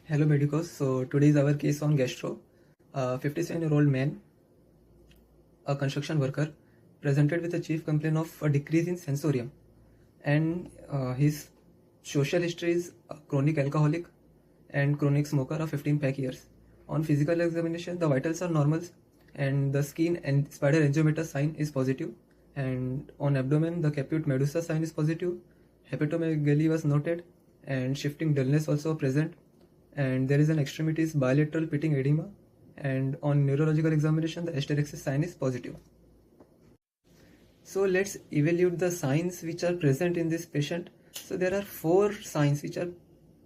Hello, medicos. So today is our case on gastro. A 57-year-old man, a construction worker, presented with a chief complaint of a decrease in sensorium, and his social history is a chronic alcoholic and chronic smoker of 15 pack years. On physical examination, the vitals are normal, and the skin and spider angiometer sign is positive, and on abdomen, the caput medusa sign is positive. Hepatomegaly was noted, and shifting dullness also present, and there is an extremities bilateral pitting edema, and on neurological examination the hysterexis sign is positive. So let's evaluate the signs which are present in this patient. So there are 4 signs which are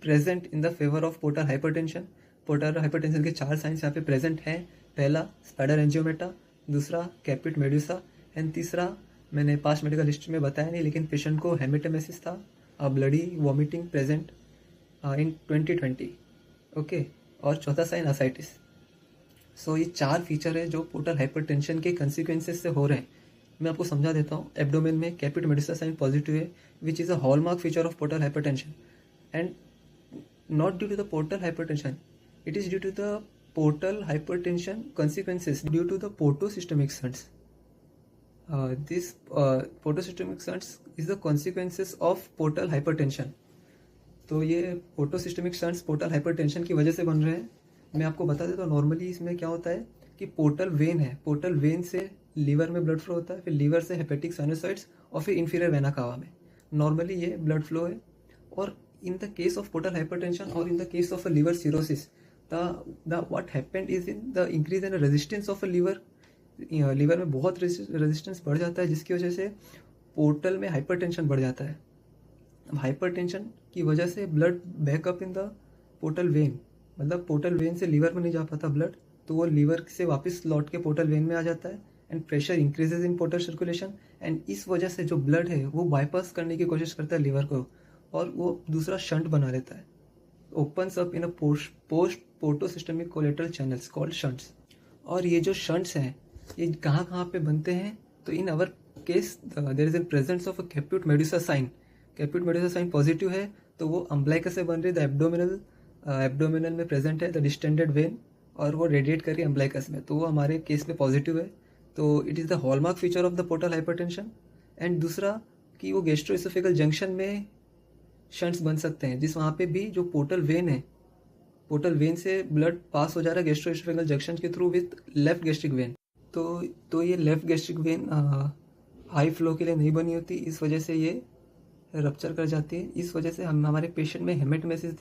present in the favor of portal hypertension. Portal hypertension के 4 science यहाँ पे present हैं. पहला spider एंजियोमेटा, दूसरा कैपिट Medusa, and तीसरा मैंने past medical history में बताया नहीं, लेकिन पेशेंट को हेमेटोमेसिस था, bloody vomiting present in 2020. Okay, और चौथा साइन असाइटिस. सो ये 4 फीचर है जो पोर्टल हाइपरटेंशन के कंसिक्वेंसेस से हो रहे हैं. मैं आपको समझा देता हूँ. एब्डोमेन में कैपिट मेडुसा साइन पॉजिटिव है, which is a hallmark feature of portal hypertension, and not due to the portal hypertension. It is due to the portal hypertension consequences due to the portosystemic shunts. This portosystemic shunts is the consequences of portal hypertension. तो ये portosystemic shunts portal hypertension की वजह से बन रहे हैं. मैं आपको बता देता हूँ. नॉर्मली इसमें क्या होता है कि पोर्टल वेन है, पोर्टल वेन से लीवर में ब्लड फ्लो होता है, फिर लीवर से हेपेटिक साइनोसाइड्स और फिर इंफीरियर वेना कावा में. नॉर्मली ये ब्लड फ्लो है. और in the case of portal hypertension और in the case of a liver cirrhosis, what happened is in the increase in resistance of a liver. Liver में बहुत resistance बढ़ जाता है, जिसकी वजह से पोर्टल में हाइपरटेंशन बढ़ जाता है. अब हाइपरटेंशन की वजह से blood backup in the portal vein, मतलब पोर्टल वेन से लीवर में नहीं जा पाता ब्लड, तो वो लीवर से वापस लौट के पोर्टल वेन में आ जाता है, and pressure increases in portal circulation, and इस वजह से जो ब्लड है वो बाईपास करने की कोशिश करता है लीवर को, और वो दूसरा शंट बना लेता है. opens up in a post portosystemic collateral channels called shunts. और ये जो shunts हैं ये कहाँ पे बनते हैं? तो in our case there is a presence of a caput medusa sign. caput medusa sign positive है तो वो अम्बलाइकस से बन रही है. एब्डोमिनल में प्रेजेंट है द डिस्टेंडेड वेन, और वो रेडिएट कर रही है अम्बलाइकस में, तो वो हमारे केस में पॉजिटिव है. तो it is the hallmark feature of the portal hypertension. And दूसरा कि वो गैस्ट्रोएसोफेगल जंक्शन में शंट्स बन सकते हैं, जिस वहाँ पे भी जो पोर्टल वेन है, पोर्टल वेन से ब्लड पास हो जा रहा है गैस्ट्रोएसोफेगल जंक्शन के through with left gastric when. तो ये left gastric when high flow के लिए नहीं बनी होती, इस वजह से ये रप्चर कर जाती है. इस वजह से हम हमारे पेशेंट में हेमेटोमेसिस